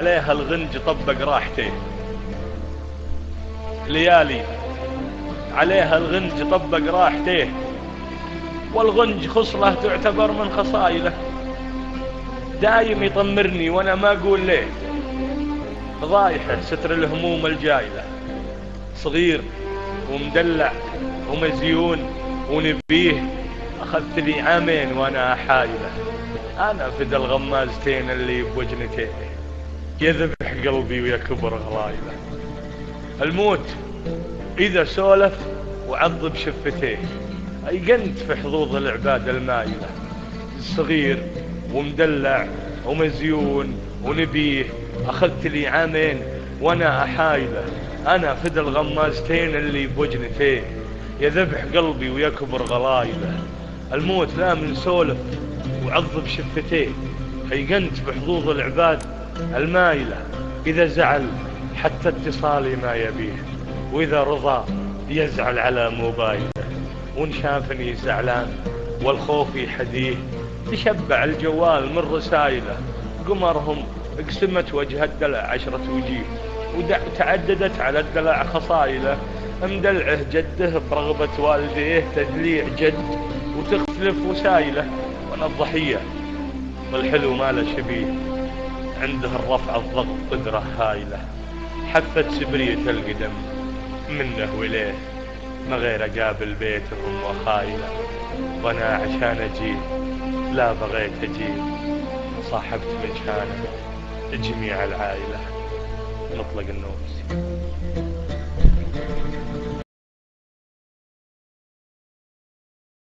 عليها الغنج طبق راحته ليالي، عليها الغنج طبق راحته، والغنج خصلة تعتبر من خصايله. دايم يطمرني وانا ما اقول ليه، فضايحه ستر الهموم الجايله. صغير ومدلع ومزيون ونبيه، اخذت لي عامين وانا احايله. انا فدى الغمازتين اللي بوجنتيه، يذبح قلبي ويكبر غلايله. الموت اذا سولف وعضب شفتيه، ايقنت في حظوظ العباد المايله. صغير ومدلع ومزيون ونبيه، اخذت لي عامين وانا احايله. انا فدى الغمازتين اللي بوجنتيه، يذبح قلبي ويكبر غلايله. الموت لا من سولف وعضب شفتيه، ايقنت بحظوظ العباد المايله. اذا زعل حتى اتصالي ما يبيه، واذا رضى يزعل على موبايله. وان شافني زعلان والخوف يحديه، تشبع الجوال من رسايله. قمرهم اقسمت وجه الدلع 10 وجيه، وتعددت على الدلع خصايله. مدلعه جده برغبة والديه، تدليع جد وتختلف وسايله. وانا الضحية والحلو ما له شبيه، عنده الرفع الضغط قدرة هايلة. حفت سبرية القدم منه وليه، ما غير اقابل بيتهم وخايله. وانا عشان اجيب لا بغيت اجيب، صاحبت مكانه جميع العائلة. مطلق النوم.